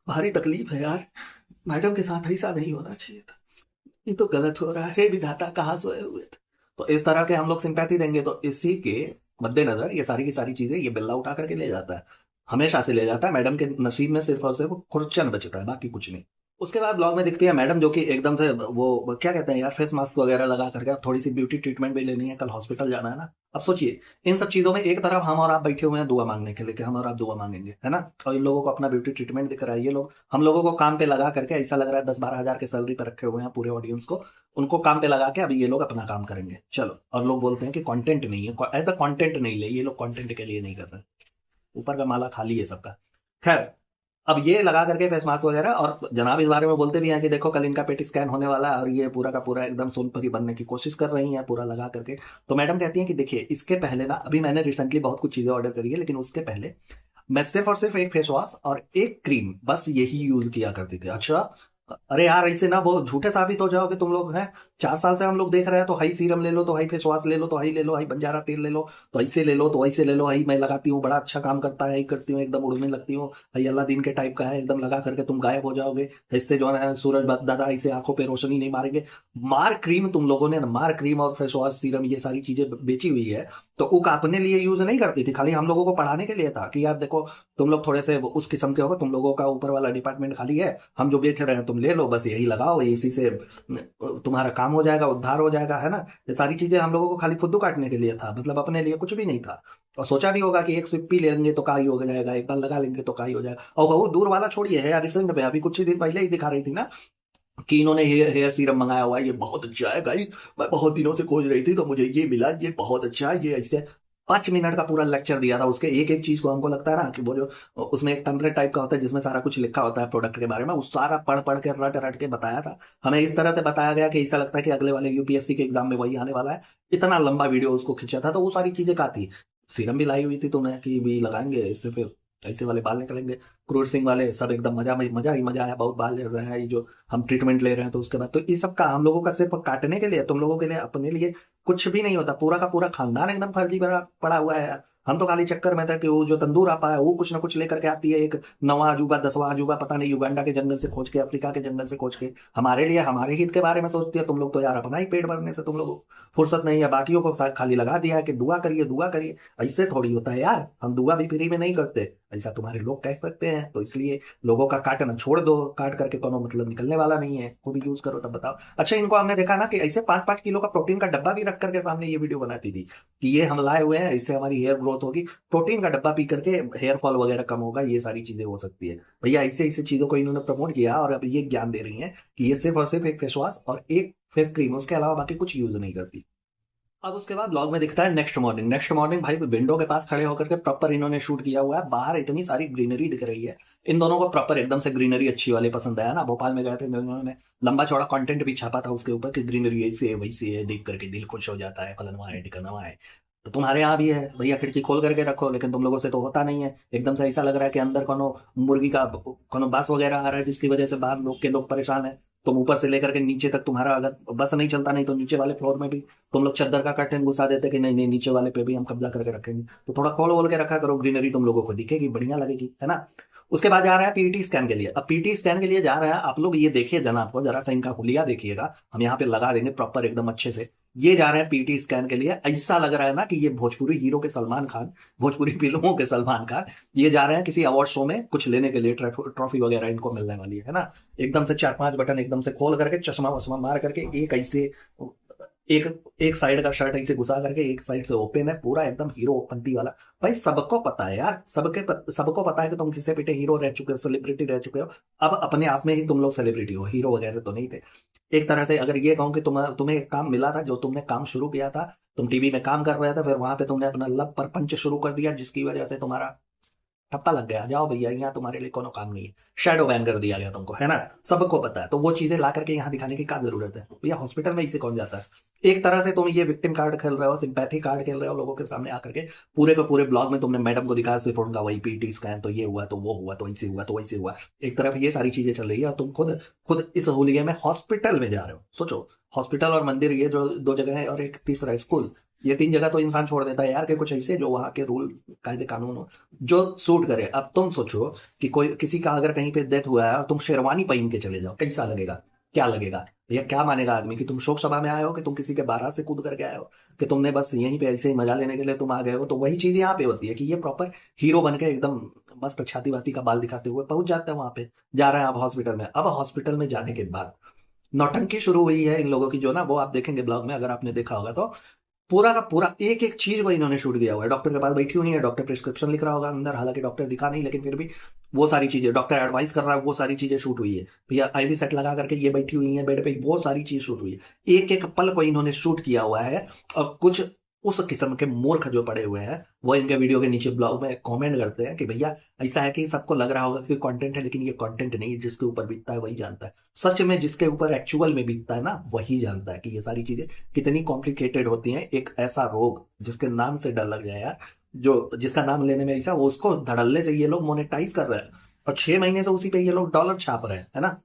भारी तकलीफ है यार, मैडम के साथ ऐसा नहीं होना चाहिए था, ये तो गलत हो रहा है, विधाता कहाँ सोए हुए थे। तो इस तरह के हम लोग सिंपैथी देंगे। तो इसी के मद्देनजर ये सारी की सारी चीजें ये बिल्ला उठा करके ले जाता है, हमेशा से ले जाता है। मैडम के नसीब में सिर्फ और सिर्फ खुरचन बचता है, बाकी कुछ नहीं। उसके बाद ब्लॉग में दिखती है मैडम, जो कि एकदम से वो क्या कहते हैं यार, फेस मास्क वगैरह लगा करके, अब थोड़ी सी ब्यूटी ट्रीटमेंट भी लेनी है, कल हॉस्पिटल जाना है ना। अब सोचिए इन सब चीजों में एक तरफ हम और आप बैठे हुए हैं दुआ मांगने के लिए कि हम और आप दुआ मांगेंगे, है ना, और इन लोगों को अपना ब्यूटी ट्रीटमेंट दिख रहा है। ये लोग हम लोगों को काम पे लगा करके, ऐसा लग रहा है 10-12 हजार के सैलरी पे रखे हुए हैं पूरे ऑडियंस को, उनको काम पे लगा के अभी ये लोग अपना काम करेंगे। चलो, और लोग बोलते हैं कि कंटेंट नहीं है, एज अ कंटेंट नहीं ले, ये लोग कंटेंट के लिए नहीं कर रहे, ऊपर का माला खाली है सबका। खैर, अब ये लगा करके फेस मास्क वगैरह, और जनाब इस बारे में बोलते भी हैं कि देखो कल इनका पेट स्कैन होने वाला है और ये पूरा का पूरा एकदम सोनपरी बनने की कोशिश कर रही हैं पूरा लगा करके। तो मैडम कहती हैं कि देखिए इसके पहले ना, अभी मैंने रिसेंटली बहुत कुछ चीजें ऑर्डर करी है, लेकिन उसके पहले मैं सिर्फ और सिर्फ एक फेस वॉश और एक क्रीम बस यही यूज किया करती थी। अच्छा, अरे यार ऐसे ना वो झूठे साबित हो जाओगे तुम लोग हैं। 4 साल से हम लोग देख रहे हैं, तो हाई सीरम ले लो, तो हाई फेस वॉश ले लो, तो हाई ले लो, हाई बंजारा तेल ले लो, तो ऐसे ले लो, तो ऐसे ले लो, हाई मैं लगाती हूँ बड़ा अच्छा काम करता है, करती हूँ एकदम उड़ने लगती हूँ, हाई अल्लाह दिन के टाइप का है, एकदम लगा करके तुम गायब हो जाओगे, इससे जो है सूरज दादा ऐसे आंखों पे रोशनी नहीं मारेंगे। मार क्रीम तुम लोगों ने, मार क्रीम और फेस वॉश सीरम ये सारी चीजें बेची हुई है, तो वो अपने लिए यूज नहीं करती थी, खाली हम लोगों को पढ़ाने के लिए था कि यार देखो तुम लोग थोड़े से उस किस्म के हो, तुम लोगों का ऊपर वाला डिपार्टमेंट खाली है, हम जो बेच रहे हैं तुम ले लो, बस यही लगाओ, इसी से तुम्हारा काम हो जाएगा, उद्धार हो जाएगा, है ना। ये सारी चीजें हम लोगों को खाली फुद्दू काटने के लिए था, मतलब अपने लिए कुछ भी नहीं था। और सोचा भी होगा कि एक सिप पी लेंगे तो काई हो जाएगा, एक बार लगा लेंगे तो काई हो जाएगा। और वो दूर वाला छोड़िए है यार, रिसेंट में अभी कुछ ही दिन पहले ही दिखा रही थी ना कि इन्होंने हेयर सीरम मंगाया हुआ है, ये बहुत अच्छा है गाइस, मैं बहुत दिनों से खोज रही थी तो मुझे ये मिला, ये बहुत अच्छा है, ये ऐसे। 5 मिनट का पूरा लेक्चर दिया था उसके, एक एक चीज को। हमको लगता है ना कि वो जो उसमें एक टेम्पलेट टाइप का होता है जिसमें सारा कुछ लिखा होता है प्रोडक्ट के बारे में, वो सारा पढ़ पढ़ के रट रट के बताया था हमें। इस तरह से बताया गया कि ऐसा लगता है कि अगले वाले यूपीएससी के एग्जाम में वही आने वाला है। इतना लंबा वीडियो उसको खींचा था। तो वो सारी चीजें कहा थी। सीरम भी लाई हुई थी तुमने कि भी लगाएंगे इससे फिर ऐसे वाले बाल निकलेंगे, क्रूर सिंह वाले सब एकदम मजा में, मजा ही मजा आया, बहुत बाल झड़ रहे हैं, ये जो हम ट्रीटमेंट ले रहे हैं। तो उसके बाद तो ये सब का हम लोगों का सिर्फ काटने के लिए, तुम लोगों के लिए, अपने लिए कुछ भी नहीं होता। पूरा का पूरा खानदान एकदम फर्जी भरा पड़ा हुआ है यार। हम तो खाली चक्कर में था कि वो जो तंदूर आपा है वो कुछ ना कुछ लेकर के आती है, एक नवा अजूबा 10वां अजूबा, पता नहीं युगांडा के जंगल से खोज के, अफ्रीका के जंगल से खोज के हमारे लिए, हमारे हित के बारे में सोचती है। तुम लोग तो यार अपना ही पेट भरने से तुम लोगों को फुर्सत नहीं है, बाकियों को खाली लगा दिया है कि दुआ करिए दुआ करिए। ऐसे थोड़ी होता है यार, हम दुआ भी फ्री में नहीं करते, ऐसा तुम्हारे लोग कह सकते हैं। तो इसलिए लोगों का काटना छोड़ दो, काट करके कोनो मतलब निकलने वाला नहीं है, खुद यूज करो तब बताओ। अच्छा, इनको हमने देखा ना कि ऐसे 5-5 किलो का प्रोटीन का डब्बा भी रख करके सामने ये वीडियो बनाती थी कि ये हम लाए हुए हैं, इससे हमारी हेयर ग्रोथ होगी, प्रोटीन का डब्बा पी करके हेयर फॉल वगैरह कम होगा, ये सारी चीजें हो सकती है। भैया ऐसे ऐसे चीजों को इन्होंने प्रमोट किया और अब ये ज्ञान दे रही है कि ये सिर्फ और सिर्फ एक फेस वॉश और एक फेस क्रीम, उसके अलावा बाकी कुछ यूज नहीं करती। अब उसके बाद ब्लॉग में दिखता है नेक्स्ट मॉर्निंग। नेक्स्ट मॉर्निंग भाई विंडो के पास खड़े होकर के प्रॉपर इन्होंने शूट किया हुआ है, बाहर इतनी सारी ग्रीनरी दिख रही है। इन दोनों को प्रॉपर एकदम से ग्रीनरी अच्छी वाली पसंद आया ना। भोपाल में गए थे, इन्होंने लंबा चौड़ा कंटेंट भी छापा था उसके ऊपर कि ग्रीनरी ऐसी है वैसी है, देख करके दिल खुश हो जाता है, फलनवा है ढिकनवा है। तो तुम्हारे यहाँ भी है भैया, खिड़की खोल करके रखो, लेकिन तुम लोगों से तो होता नहीं है। एकदम से ऐसा लग रहा है कि अंदर कोनो मुर्गी का कोनो बास वगैरह आ रहा है, जिसकी वजह से बाहर लोग के लोग परेशान है। तुम ऊपर से लेकर के नीचे तक तुम्हारा अगर बस नहीं चलता, नहीं तो नीचे वाले फ्लोर में भी तुम लोग चद्दर का कर्टन घुसा देते कि नहीं नहीं नीचे वाले पे भी हम कब्जा करके रखेंगे। तो थोड़ा खोल वोल के रखा करो, ग्रीनरी तुम लोगों को दिखेगी, बढ़िया लगेगी, है ना। उसके बाद जा रहा है पीटी स्कैन के लिए। अब पीटी स्कैन के लिए जा रहे हैं आप लोग, ये देखिए जनाब को जरा सा इनका हुलिया देखिएगा, हम यहाँ पे लगा देंगे प्रॉपर एकदम अच्छे से। ये जा रहे हैं पीटी स्कैन के लिए, ऐसा लग रहा है ना कि ये भोजपुरी हीरो के सलमान खान, भोजपुरी फिल्मों के सलमान खान, ये जा रहे हैं किसी अवार्ड शो में कुछ लेने के लिए, ट्रॉफी वगैरह इनको मिलने वाली है ना। एकदम से 4-5 बटन एकदम से खोल करके, चश्मा वश्मा मार करके, एक ऐसे एक एक साइड का शर्ट ऐसे घुसा करके, एक साइड से ओपन है पूरा एकदम हीरो पंती वाला। भाई सबको पता है यार, सबको पता है कि तुम किसी पिटे हीरो रह चुके हो, सेलिब्रिटी रह चुके हो। अब अपने आप में ही तुम लोग सेलिब्रिटी हो, हीरो वगैरह तो नहीं थे। एक तरह से अगर ये कहूं कि तुम्हें एक काम मिला था, जो तुमने काम शुरू किया था, तुम टीवी में काम कर रहे थे, फिर वहां पे तुमने अपना लब पर पंच शुरू कर दिया, जिसकी वजह से तुम्हारा ठप्पा लग गया, जाओ भैया यहाँ तुम्हारे लिए कोनो काम नहीं है, शैडो बैन कर दिया गया तुमको, है ना। सबको पता है, तो वो चीजें ला करके यहाँ दिखाने की क्या जरूरत है भैया। हॉस्पिटल में इसे कौन जाता है। एक तरह से तुम ये विक्टिम कार्ड खेल रहे हो, सिंपैथी कार्ड खेल रहे हो लोगों के सामने आकर के। पूरे के पूरे ब्लॉग में तुमने मैडम को दिखाया सिर्फ उनका वही पीटी स्कैन, तो ये हुआ तो वो हुआ तो ऐसे हुआ तो वैसे हुआ। एक तरफ ये सारी चीजें चल रही है और तुम खुद खुद इस होलिये में हॉस्पिटल में जा रहे हो। सोचो, हॉस्पिटल और मंदिर, ये जो दो जगह है, और एक तीसरा स्कूल, ये 3 जगह तो इंसान छोड़ देता है यार, के कुछ ऐसे जो वहां के रूल कायदे कानून हो, जो सूट करे। अब तुम सोचो कि कोई किसी का अगर कहीं पे डेथ हुआ है और तुम शेरवानी पहन के चले जाओ, कैसा लगेगा, क्या लगेगा भैया, क्या मानेगा आदमी कि तुम शोक सभा में आए हो, कि तुम किसी के बारात से कूद करके आए हो, कि तुमने बस यहीं पे ऐसे ही मजा लेने के लिए तुम आ गए हो। तो वही चीज यहाँ पे होती है कि ये प्रॉपर हीरो बन के एकदम मस्त छाती वाती का बाल दिखाते हुए पहुंच जाते हैं वहां पे। जा रहे हैं आप हॉस्पिटल में। अब हॉस्पिटल में जाने के बाद नौटंकी शुरू हुई है इन लोगों की, जो ना वो आप देखेंगे ब्लॉग में, अगर आपने देखा होगा तो। पूरा का पूरा एक एक चीज को इन्होंने शूट किया हुआ है। डॉक्टर के पास बैठी हुई है, डॉक्टर प्रिस्क्रिप्शन लिख रहा होगा अंदर, हालांकि डॉक्टर दिखा नहीं, लेकिन फिर भी वो सारी चीजें डॉक्टर एडवाइस कर रहा है, वो सारी चीजें शूट हुई है। भैया आईवी सेट लगा करके ये बैठी हुई है बेड पे, वो सारी चीज शूट हुई है। एक एक पल को इन्होंने शूट किया हुआ है। और कुछ उस किस्म के मूर्ख जो पड़े हुए हैं, वो इनके वीडियो के नीचे ब्लॉग में कमेंट करते हैं कि भैया ऐसा है कि सबको लग रहा होगा कि कंटेंट है, लेकिन ये कंटेंट नहीं है, जिसके ऊपर बीतता है वही जानता है। सच में जिसके ऊपर एक्चुअल में बीतता है ना, वही जानता है कि ये सारी चीजें कितनी कॉम्प्लिकेटेड होती हैं। एक ऐसा रोग जिसके नाम से डर लग जाए यार, जो जिसका नाम लेने में ऐसा, वो उसको धड़ल्ले से ये लोग मोनेटाइज कर रहे हैं और 6 महीने से उसी पे ये लोग डॉलर छाप रहे हैं, है ना,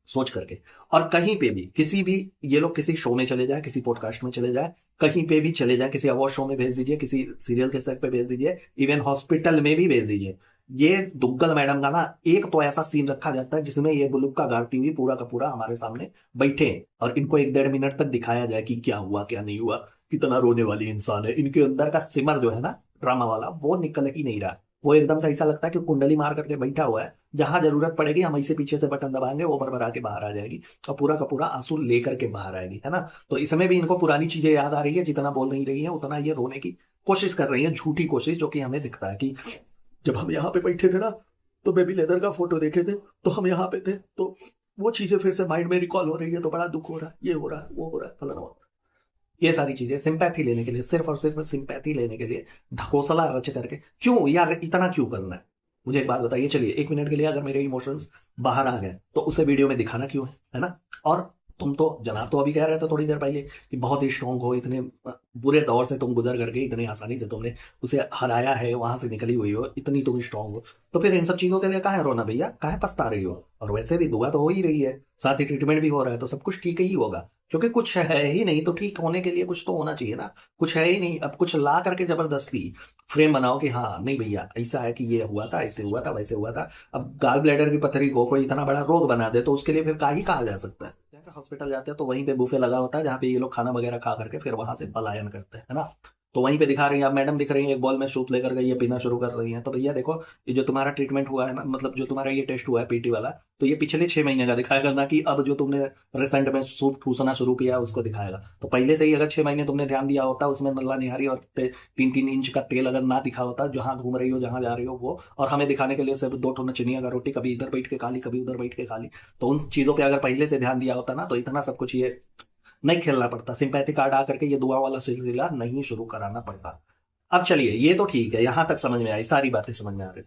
सोच करके। और कहीं पे भी किसी भी, ये लोग किसी शो में चले जाए, किसी पॉडकास्ट में चले जाए, कहीं पे भी चले जाए, किसी अवार्ड शो में भेज दीजिए, किसी सीरियल के सेट पे भेज दीजिए, इवन हॉस्पिटल में भी भेज दीजिए, ये दुग्गल मैडम का ना एक तो ऐसा सीन रखा जाता है जिसमें ये बुलुक्का गाड़ती हुई पूरा का पूरा हमारे सामने बैठे और इनको 1-1.5 मिनट तक दिखाया जाए कि क्या हुआ क्या नहीं हुआ, कितना रोने वाली इंसान है। इनके अंदर का सिमर जो है ना ड्रामा वाला, वो निकल ही नहीं रहा। वो एकदम से ऐसा लगता है कि कुंडली मार करके बैठा हुआ है, जहां जरूरत पड़ेगी हम ऐसे पीछे से बटन दबाएंगे, वो भरभरा के बाहर आ जाएगी और पूरा का पूरा आंसू लेकर के बाहर आएगी, है ना। तो इसमें भी इनको पुरानी चीजें याद आ रही है, जितना बोल नहीं रही है उतना ये रोने की कोशिश कर रही हैं, झूठी कोशिश, जो कि हमें दिखता है कि जब हम यहाँ पे बैठे थे ना, तो बेबी लेदर का फोटो देखे थे, तो हम यहाँ पे थे, तो वो चीजें फिर से माइंड में रिकॉल हो रही है, तो बड़ा दुख हो रहा है, ये हो रहा है, वो हो रहा है, फलाना हो रहा है। ये सारी चीजें सिंपैथी लेने के लिए, सिर्फ और सिर्फ सिंपैथी लेने के लिए ढकोसला रच करके, क्यों यार इतना क्यों करना है? मुझे एक बात बताइए, चलिए 1 मिनट के लिए अगर मेरे इमोशंस बाहर आ गए तो उसे वीडियो में दिखाना क्यों है ना? और तुम तो जनाब तो अभी कह रहे थे थोड़ी देर पहले कि बहुत ही स्ट्रांग हो, इतने बुरे दौर से तुम गुजर करके इतनी आसानी से तुमने उसे हराया है, वहां से निकली हुई हो, इतनी तुम स्ट्रांग हो, तो फिर इन सब चीजों के लिए काहे रोना भैया, काहे पछता रही हो? और वैसे भी दुआ तो हो ही रही है, साथ ही ट्रीटमेंट भी हो रहा है, तो सब कुछ ठीक ही होगा, क्योंकि कुछ है ही नहीं तो ठीक होने के लिए कुछ तो होना चाहिए ना। कुछ है ही नहीं, अब कुछ ला करके जबरदस्ती फ्रेम बनाओ कि हाँ नहीं भैया ऐसा है कि ये हुआ था, ऐसे हुआ था, वैसे हुआ था। अब गाल ब्लैडर की पथरी को कोई इतना बड़ा रोग बना दे तो उसके लिए फिर का ही कहा जा सकता है? जाकर हॉस्पिटल जाते हैं तो वहीं पे बुफे लगा होता है, जहाँ पे ये लोग खाना वगैरह खा करके फिर वहां से पलायन करते हैं, है ना? तो वहीं पे दिखा रही है, अब मैडम दिख रही है एक बॉल में सूप लेकर गई है, पीना शुरू कर रही है। तो भैया देखो, ये जो तुम्हारा ट्रीटमेंट हुआ है ना, मतलब जो तुम्हारा ये टेस्ट हुआ है पीटी वाला, तो ये पिछले 6 महीने का दिखाएगा, ना कि अब जो तुमने रिसेंट में सूप ठूसना शुरू किया उसको दिखाएगा। तो पहले से ही अगर 6 महीने तुमने ध्यान दिया होता, उसमें नल्ला निहारी और 3-3 इंच का तेल अगर ना दिखा होता, जहां घूम रही हो जहां जा रही हो वो, और हमें दिखाने के लिए सिर्फ 2 चिनिया का रोटी, कभी इधर बैठ के खा ली, कभी उधर बैठ के खा ली, तो उन चीजों पर अगर पहले से ध्यान दिया होता ना, तो इतना सब कुछ ये नहीं खेलना पड़ता, सिंपैथी कार्ड आकर के ये दुआ वाला सिलसिला नहीं शुरू कराना पड़ता। अब चलिए, ये तो ठीक है, यहां तक समझ में आई, सारी बातें समझ में आ रही।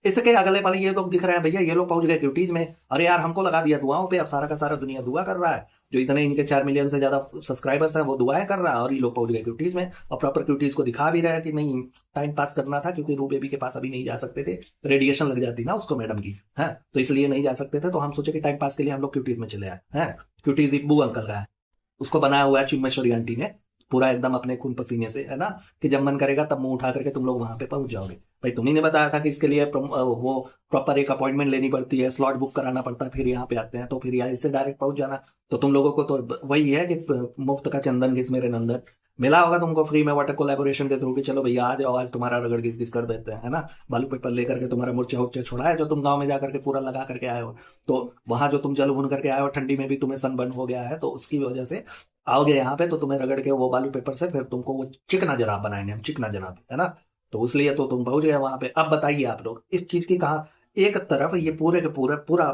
इसके अगले पल ये लोग दिख रहे हैं भैया, ये लोग पहुंच गए क्यूटीज में, अरे यार हमको लगा दिया दुआओं पे, अब सारा का सारा दुनिया दुआ कर रहा है, जो इतने इनके 4 मिलियन से ज्यादा सब्सक्राइबर्स हैं वो दुआएं कर रहा है, और ये लोग पहुंच गए क्यूटीज में, और प्रॉपर क्यूटीज को दिखा भी रहा है कि नहीं टाइम पास करना था, क्योंकि रू बेबी के पास अभी नहीं जा सकते थे, रेडिएशन लग जाती ना उसको मैडम की है, तो इसलिए नहीं जा सकते थे, तो हम सोचे कि टाइम पास के लिए हम लोग क्यूटीज में चले आए हैं। क्यूटीज इब्बू अंकल का है, उसको बनाया हुआ है चिम्मेश्वरी आंटी ने, पूरा एकदम अपने खून पसीने से, है ना, कि जब मन करेगा तब मुंह उठा करके तुम लोग वहां पे पहुंच जाओगे। भाई तुम्ही ने बताया था कि इसके लिए वो प्रॉपर एक अपॉइंटमेंट लेनी पड़ती है, स्लॉट बुक कराना पड़ता है, फिर यहाँ पे आते हैं, तो फिर यहाँ इससे डायरेक्ट पहुंच जाना। तो तुम लोगों को तो वही है कि मुफ्त का चंदन घिस मेरे नंदन, मिला होगा तुमको फ्री में वाटर कोलैबोरेशन के थ्रू कि चलो भैया आ जाओ, आज तुम्हारा रगड़ घिस घिस कर देते हैं, है ना, बालू पेपर लेकर के तुम्हारा मुर्चा उर्चा छोड़ा है जो तुम गांव में जाकर के पूरा लगा करके आए हो, तो वहां जो तुम जल भुन करके आए हो, ठंडी में भी तुम्हें सनबर्न हो गया है, तो उसकी वजह से आओगे यहाँ पे, तो तुम्हें रगड़ के वो बालू पेपर से फिर तुमको वो चिकना जनाब बनाएंगे हम, चिकना जनाब, है ना? तो इसलिए तो तुम पहुंच गए वहां पे। अब बताइए आप लोग इस चीज की कहा, एक तरफ ये पूरे के पूरे पूरा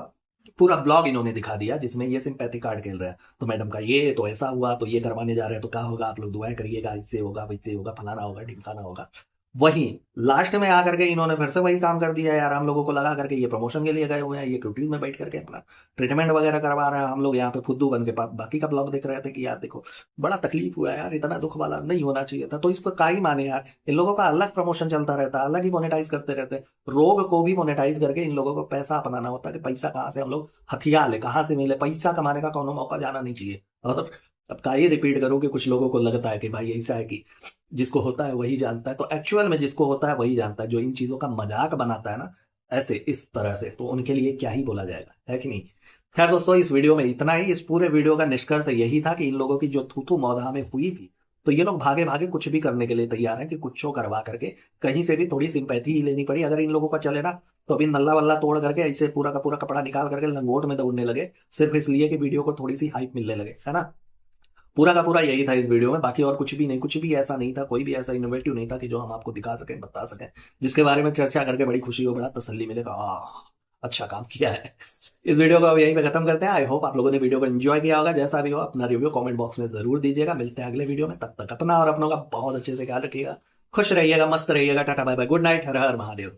पूरा ब्लॉग इन्होंने दिखा दिया जिसमें ये सिंपैथी कार्ड खेल रहे हैं, तो मैडम का ये तो ऐसा हुआ, तो ये करवाने जा रहे हैं, तो क्या होगा, आप लोग दुआएं करिएगा, इससे होगा, वैसे होगा, फलाना होगा, ढिमकाना होगा। वहीं लास्ट में आकर के इन्होंने फिर से वही काम कर दिया यार, हम लोगों को लगा करके ये प्रमोशन के लिए गए हुए हैं, ये क्यूटीज में बैठ करके अपना ट्रीटमेंट वगैरह करवा रहे हैं, हम लोग यहाँ पे फुद्दू बन के बाकी का ब्लॉग देख रहे थे कि यार देखो बड़ा तकलीफ हुआ यार, इतना दुख वाला नहीं होना चाहिए था, तो इसको का ही माने यार, इन लोगों का अलग प्रमोशन चलता रहता है, अलग ही मोनेटाइज करते रहते हैं, रोग को भी मोनेटाइज करके इन लोगों को पैसा अपनाना होता है, कि पैसा कहाँ से हम लोग हथियार ले, कहाँ से मिले, पैसा कमाने का कोनो मौका जाना नहीं चाहिए। और अब का ये रिपीट करूं कि कुछ लोगों को लगता है कि भाई ऐसा है कि जिसको होता है वही जानता है, तो एक्चुअल में जिसको होता है वही जानता है, जो इन चीजों का मजाक बनाता है ना ऐसे इस तरह से, तो उनके लिए क्या ही बोला जाएगा, है कि नहीं? खैर दोस्तों, इस वीडियो में इतना ही। इस पूरे वीडियो का निष्कर्ष यही था कि इन लोगों की जो थूथू मौधा में हुई थी, तो ये लोग भागे भागे कुछ भी करने के लिए तैयार हैं, कि कुछ करवा करके कहीं से भी थोड़ी सिंपैथी ही लेनी पड़ी। अगर इन लोगों का चले ना, तो अभी नल्ला वल्ला तोड़ करके ऐसे पूरा का पूरा कपड़ा निकाल करके लंगोट में दौड़ने लगे, सिर्फ इसलिए कि वीडियो को थोड़ी सी हाइप मिलने लगे, है ना? पूरा का पूरा यही था इस वीडियो में, बाकी और कुछ भी नहीं, कुछ भी ऐसा नहीं था, कोई भी ऐसा इनोवेटिव नहीं था कि जो हम आपको दिखा सकें, बता सकें, जिसके बारे में चर्चा करके बड़ी खुशी हो, बड़ा तसल्ली मिलेगा, अच्छा काम किया है। इस वीडियो को अब यहीं पे खत्म करते हैं। आई होप आप लोगों ने वीडियो को एंजॉय किया होगा, जैसा भी हो अपना रिव्यू कमेंट बॉक्स में जरूर दीजिएगा। मिलते हैं अगले वीडियो में, तब तक अपना और अपनों का बहुत अच्छे से ख्याल रखिएगा, खुश रहिएगा, मस्त रहिएगा, tata bye bye, good night, हर हर महादेव।